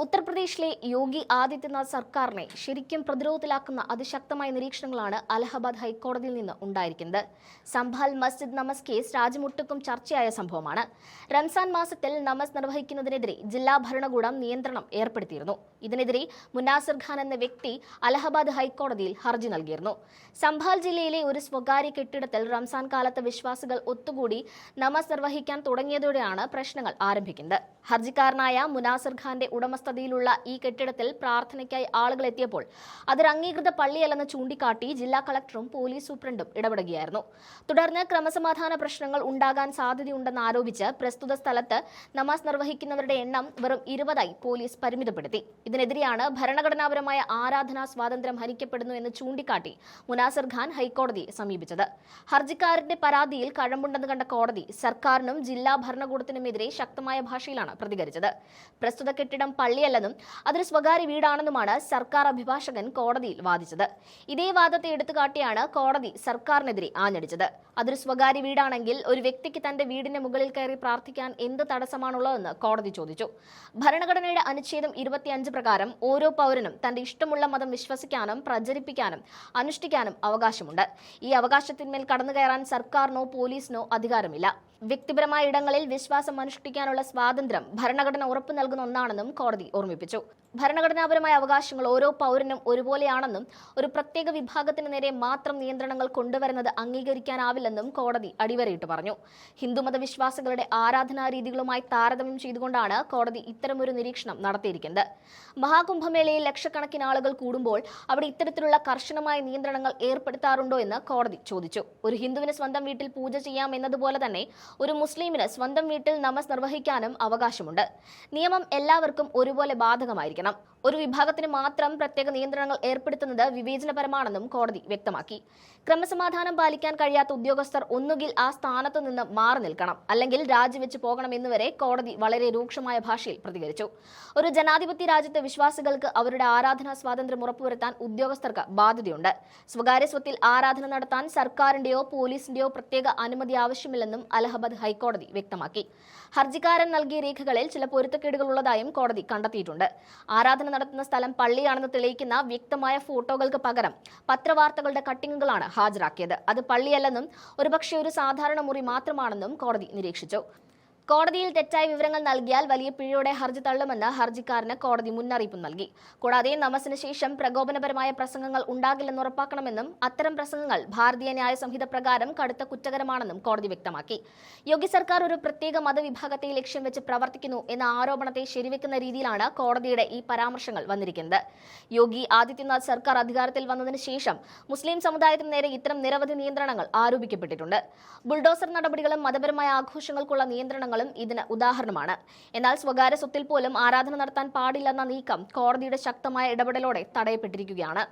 ഉത്തർപ്രദേശിലെ യോഗി ആദിത്യനാഥ് സർക്കാരിനെ ശരിക്കും പ്രതിരോധത്തിലാക്കുന്ന അതിശക്തമായ നിരീക്ഷണങ്ങളാണ് അലഹബാദ് ഹൈക്കോടതിയിൽ നിന്ന് ഉണ്ടായിരിക്കുന്നത്. സംഭാൽ മസ്ജിദ് നമസ് കേസ് രാജ്യമൊട്ടുക്കും ചർച്ചയായ സംഭവമാണ്. റംസാൻ മാസത്തിൽ നമസ് നിർവഹിക്കുന്നതിനെതിരെ ജില്ലാ ഭരണകൂടം നിയന്ത്രണം ഏർപ്പെടുത്തിയിരുന്നു. ഇതിനെതിരെ മുനാസിർ ഖാൻ എന്ന വ്യക്തി അലഹബാദ് ഹൈക്കോടതിയിൽ ഹർജി നൽകിയിരുന്നു. സംഭാൽ ജില്ലയിലെ ഒരു സ്വകാര്യ കെട്ടിടത്തിൽ റംസാൻ കാലത്ത് വിശ്വാസികൾ ഒത്തുകൂടി നമസ് നിർവഹിക്കാൻ തുടങ്ങിയതോടെയാണ് പ്രശ്നങ്ങൾ ആരംഭിക്കുന്നത്. ഹർജിക്കാരനായ മുനാസിർ ഖാന്റെ ഉടമസ്ഥതയിലുള്ള ഈ കെട്ടിടത്തിൽ പ്രാർത്ഥനയ്ക്കായി ആളുകൾ എത്തിയപ്പോൾ അതൊരു അംഗീകൃത പള്ളിയല്ലെന്ന് ചൂണ്ടിക്കാട്ടി ജില്ലാ കളക്ടറും പോലീസ് സൂപ്രണ്ടും ഇടപെടുകയായിരുന്നു. തുടർന്ന് ക്രമസമാധാന പ്രശ്നങ്ങൾ ഉണ്ടാകാൻ സാധ്യതയുണ്ടെന്ന് ആരോപിച്ച് പ്രസ്തുത സ്ഥലത്ത് നമാസ് നിർവഹിക്കുന്നവരുടെ എണ്ണം വെറും 20 പോലീസ് പരിമിതപ്പെടുത്തി. ഇതിനെതിരെയാണ് ഭരണഘടനാപരമായ ആരാധനാ സ്വാതന്ത്ര്യം ഹനിക്കപ്പെടുന്നു എന്ന് ചൂണ്ടിക്കാട്ടി മുനാസിർ ഖാൻ ഹൈക്കോടതിയെ സമീപിച്ചത്. ഹർജിക്കാരന്റെ പരാതിയിൽ കഴമ്പുണ്ടെന്ന് കണ്ട കോടതി സർക്കാരിനും ജില്ലാ ഭരണകൂടത്തിനുമെതിരെ ശക്തമായ ഭാഷയിലാണ് പ്രതികരിച്ചത്. പ്രസ്തുത കെട്ടിടം പള്ളിയല്ലെന്നും അതൊരു സ്വകാര്യ വീടാണെന്നുമാണ് സർക്കാർ അഭിഭാഷകൻ കോടതിയിൽ വാദിച്ചത്. ഇതേ വാദത്തെ എടുത്തുകാട്ടിയാണ് കോടതി സർക്കാരിനെതിരെ ആഞ്ഞടിച്ചത്. അതൊരു സ്വകാര്യ വീടാണെങ്കിൽ ഒരു വ്യക്തിക്ക് തന്റെ വീടിന്റെ മുകളിൽ കയറി പ്രാർത്ഥിക്കാൻ എന്ത് തടസ്സമാണുള്ളതെന്ന് കോടതി ചോദിച്ചു. ഭരണഘടനയുടെ അനുച്ഛേദം 25 പ്രകാരം ഓരോ പൗരനും തന്റെ ഇഷ്ടമുള്ള മതം വിശ്വസിക്കാനും പ്രചരിപ്പിക്കാനും അനുഷ്ഠിക്കാനും അവകാശമുണ്ട്. ഈ അവകാശത്തിന്മേൽ കടന്നുകയറാൻ സർക്കാരിനോ പോലീസിനോ അധികാരമില്ല. വ്യക്തിപരമായ ഇടങ്ങളിൽ വിശ്വാസം അനുഷ്ഠിക്കാനുള്ള സ്വാതന്ത്ര്യം ഭരണഘടന ഉറപ്പു നൽകുന്ന ഒന്നാണെന്നും കോടതി ഓർമ്മിപ്പിച്ചു. ഭരണഘടനാപരമായ അവകാശങ്ങൾ ഓരോ പൗരനും ഒരുപോലെയാണെന്നും ഒരു പ്രത്യേക വിഭാഗത്തിന് നേരെ മാത്രം നിയന്ത്രണങ്ങൾ കൊണ്ടുവരുന്നത് അംഗീകരിക്കാനാവില്ലെന്നും കോടതി അടിവരയിട്ട് പറഞ്ഞു. ഹിന്ദുമത വിശ്വാസികളുടെ ആരാധനാ രീതികളുമായി താരതമ്യം ചെയ്തുകൊണ്ടാണ് കോടതി ഇത്തരമൊരു നിരീക്ഷണം നടത്തിയിരിക്കുന്നത്. മഹാകുംഭമേളയിൽ ലക്ഷക്കണക്കിന് ആളുകൾ കൂടുമ്പോൾ അവിടെ ഇത്തരത്തിലുള്ള കർശനമായ നിയന്ത്രണങ്ങൾ ഏർപ്പെടുത്താറുണ്ടോ എന്ന് കോടതി ചോദിച്ചു. ഒരു ഹിന്ദുവിന് സ്വന്തം വീട്ടിൽ പൂജ ചെയ്യാം എന്നതുപോലെ തന്നെ ഒരു മുസ്ലിമിന് സ്വന്തം വീട്ടിൽ നമസ് നിർവഹിക്കാനും അവകാശമുണ്ട്. നിയമം എല്ലാവർക്കും ഒരുപോലെ ബാധകമായിരിക്കണം. ഒരു വിഭാഗത്തിന് മാത്രം പ്രത്യേക നിയന്ത്രണങ്ങൾ ഏർപ്പെടുത്തുന്നത് വിവേചനപരമാണെന്നും കോടതി വ്യക്തമാക്കി. ക്രമസമാധാനം പാലിക്കാൻ കഴിയാത്ത ഉദ്യോഗസ്ഥർ ഒന്നുകിൽ ആ സ്ഥാനത്ത് നിന്ന് മാറി നിൽക്കണം, അല്ലെങ്കിൽ രാജിവെച്ച് പോകണമെന്നുവരെ കോടതി വളരെ രൂക്ഷമായ ഭാഷയിൽ പ്രതികരിച്ചു. ഒരു ജനാധിപത്യ രാജ്യത്തെ വിശ്വാസികൾക്ക് അവരുടെ ആരാധനാ സ്വാതന്ത്ര്യം ഉറപ്പുവരുത്താൻ ഉദ്യോഗസ്ഥർക്ക് ബാധ്യതയുണ്ട്. സ്വകാര്യ സ്വത്തിൽ ആരാധന നടത്താൻ സർക്കാരിന്റെയോ പോലീസിന്റെയോ പ്രത്യേക അനുമതി ആവശ്യമില്ലെന്നും അലഹബാദ് ഹൈക്കോടതി വ്യക്തമാക്കി. ഹർജിക്കാരൻ നൽകിയ രേഖകളിൽ ചില പൊരുത്തക്കേടുകൾ ഉള്ളതായും കോടതി കണ്ടെത്തിയിട്ടുണ്ട്. ആരാധന നടത്തുന്ന സ്ഥലം പള്ളിയാണെന്ന് തെളിയിക്കുന്ന വ്യക്തമായ ഫോട്ടോകൾക്ക് പകരം പത്രവാർത്തകളുടെ കട്ടിങ്ങുകളാണ് ഹാജരാക്കിയത്. അത് പള്ളിയല്ലെന്നും ഒരുപക്ഷെ ഒരു സാധാരണ മുറി മാത്രമാണെന്നും കോടതി നിരീക്ഷിച്ചു. കോടതിയിൽ തെറ്റായ വിവരങ്ങൾ നൽകിയാൽ വലിയ പിഴയോടെ ഹർജി തള്ളുമെന്ന് ഹർജിക്കാരന് കോടതി മുന്നറിയിപ്പ് നൽകി. കൂടാതെ നമസിന് ശേഷം പ്രകോപനപരമായ പ്രസംഗങ്ങൾ ഉണ്ടാകില്ലെന്ന് ഉറപ്പാക്കണമെന്നും അത്തരം പ്രസംഗങ്ങൾ ഭാരതീയ ന്യായ സംഹിത പ്രകാരം കടുത്ത കുറ്റകരമാണെന്നും കോടതി വ്യക്തമാക്കി. യോഗി സർക്കാർ ഒരു പ്രത്യേക മതവിഭാഗത്തെ ലക്ഷ്യം വെച്ച് പ്രവർത്തിക്കുന്നു എന്ന ആരോപണത്തെ ശരിവെക്കുന്ന രീതിയിലാണ് കോടതിയുടെ ഈ പരാമർശങ്ങൾ വന്നിരിക്കുന്നത്. യോഗി ആദിത്യനാഥ് സർക്കാർ അധികാരത്തിൽ വന്നതിന് ശേഷം മുസ്ലിം സമുദായത്തിന് നേരെ ഇത്തരം നിരവധി നിയന്ത്രണങ്ങൾ ആരോപിക്കപ്പെട്ടിട്ടുണ്ട്. ബുൾഡോസർ നടപടികളും മതപരമായ ആഘോഷങ്ങൾക്കുള്ള നിയന്ത്രണങ്ങൾ ഇതിന് ഉദാഹരണമാണ്. എന്നാൽ സ്വകാര്യ സ്വത്തിൽ പോലും ആരാധന നടത്താൻ പാടില്ലെന്ന നീക്കം കോടതിയുടെ ശക്തമായ ഇടപെടലോടെ തടയപ്പെട്ടിരിക്കുകയാണ്.